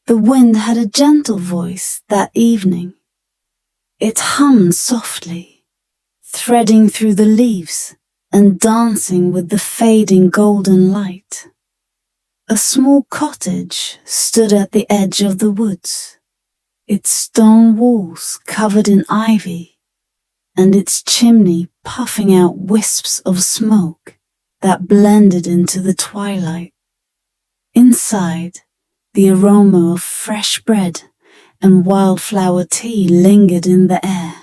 The wind had a gentle voice that evening. It hummed softly, threading through the leaves and dancing with the fading golden light. A small cottage stood at the edge of the woods, its stone walls covered in ivy, and its chimney puffing out wisps of smoke that blended into the twilight. Inside, the aroma of fresh bread and wildflower tea lingered in the air,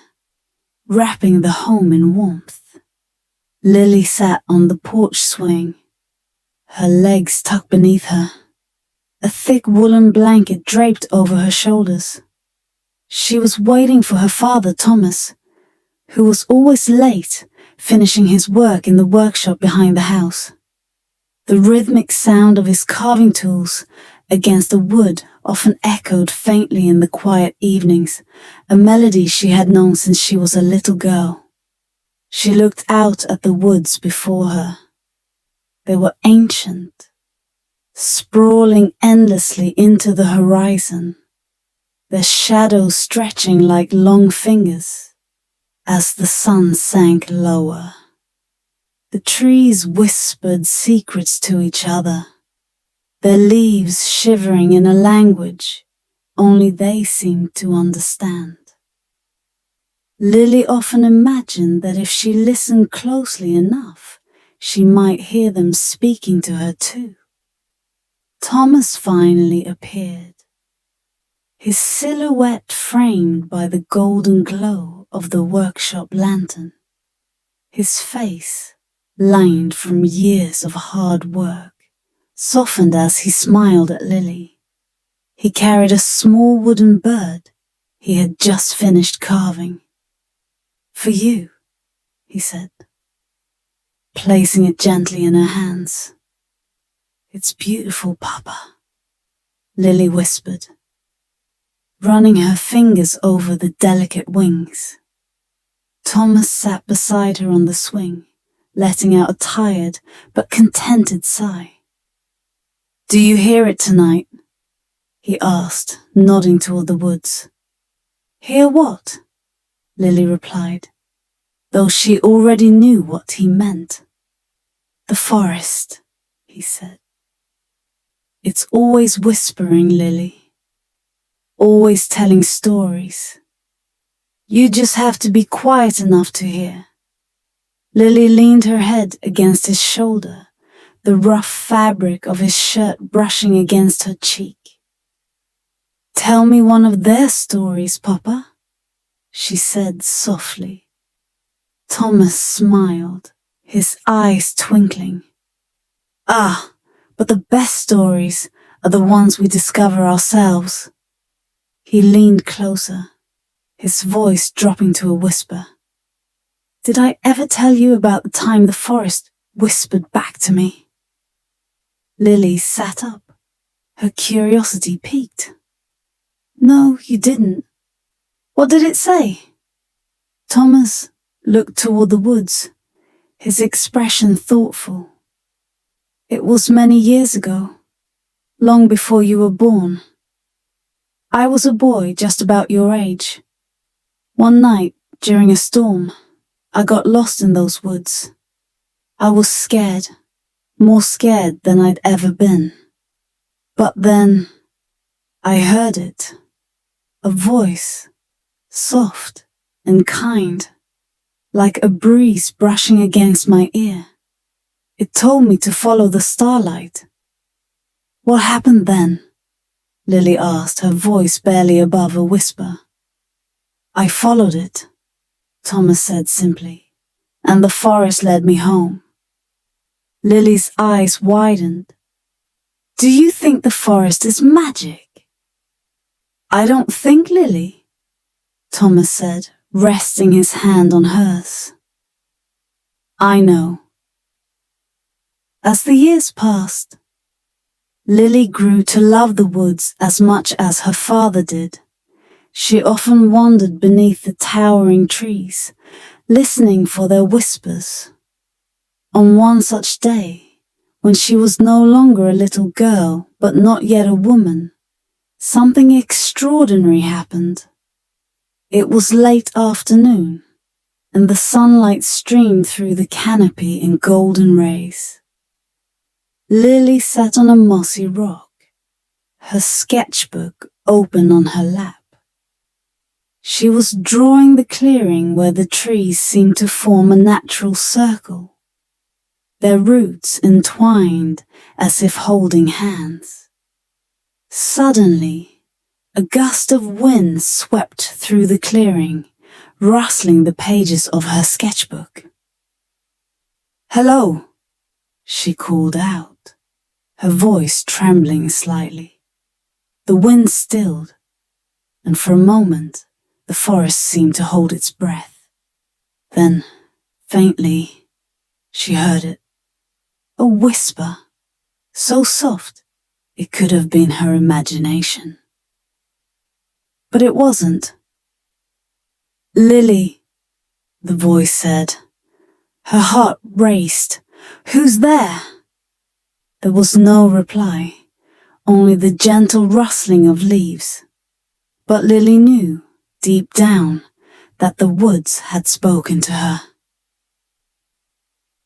wrapping the home in warmth. Lily sat on the porch swing, her legs tucked beneath her, a thick woolen blanket draped over her shoulders. She was waiting for her father, Thomas, who was always late, finishing his work in the workshop behind the house. The rhythmic sound of his carving tools against the wood often echoed faintly in the quiet evenings, a melody she had known since she was a little girl. She looked out at the woods before her. They were ancient, sprawling endlessly into the horizon, their shadows stretching like long fingers as the sun sank lower. The trees whispered secrets to each other, their leaves shivering in a language only they seemed to understand. Lily often imagined that if she listened closely enough, she might hear them speaking to her too. Thomas finally appeared, his silhouette framed by the golden glow of the workshop lantern, his face, lined from years of hard work, softened as he smiled at Lily. He carried a small wooden bird he had just finished carving. "For you," he said, placing it gently in her hands. "It's beautiful, Papa," Lily whispered, running her fingers over the delicate wings. Thomas sat beside her on the swing, letting out a tired but contented sigh. "Do you hear it tonight?" he asked, nodding toward the woods. "Hear what?" Lily replied, though she already knew what he meant. "The forest," he said. "It's always whispering, Lily. Always telling stories. You just have to be quiet enough to hear." Lily leaned her head against his shoulder, the rough fabric of his shirt brushing against her cheek. "Tell me one of their stories, Papa," she said softly. Thomas smiled, his eyes twinkling. "Ah, but the best stories are the ones we discover ourselves." He leaned closer, his voice dropping to a whisper. "Did I ever tell you about the time the forest whispered back to me?" Lily sat up, her curiosity piqued. "No, you didn't. What did it say?" Thomas looked toward the woods, his expression thoughtful. "It was many years ago, long before you were born. I was a boy just about your age. One night, during a storm, I got lost in those woods. I was scared, more scared than I'd ever been. But then, I heard it. A voice, soft and kind, like a breeze brushing against my ear. It told me to follow the starlight." "What happened then?" Lily asked, her voice barely above a whisper. "I followed it," Thomas said simply, "and the forest led me home." Lily's eyes widened. "Do you think the forest is magic?" "I don't think, Lily," Thomas said, resting his hand on hers. "I know." As the years passed, Lily grew to love the woods as much as her father did. She often wandered beneath the towering trees, listening for their whispers. On one such day, when she was no longer a little girl but not yet a woman, something extraordinary happened. It was late afternoon, and the sunlight streamed through the canopy in golden rays. Lily sat on a mossy rock, her sketchbook open on her lap. She was drawing the clearing where the trees seemed to form a natural circle, their roots entwined as if holding hands. Suddenly, a gust of wind swept through the clearing, rustling the pages of her sketchbook. "Hello," she called out, her voice trembling slightly. The wind stilled, and for a moment the forest seemed to hold its breath. Then, faintly, she heard it, a whisper, so soft it could have been her imagination. But it wasn't. "Lily," the voice said. Her heart raced. "Who's there?" There was no reply, only the gentle rustling of leaves. But Lily knew, deep down, that the woods had spoken to her.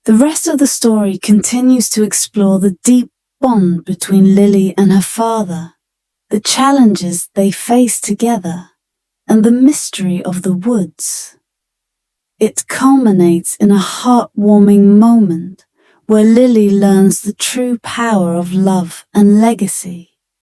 The rest of the story continues to explore the deep bond between Lily and her father, the challenges they face together, and the mystery of the woods. It culminates in a heartwarming moment where Lily learns the true power of love and legacy.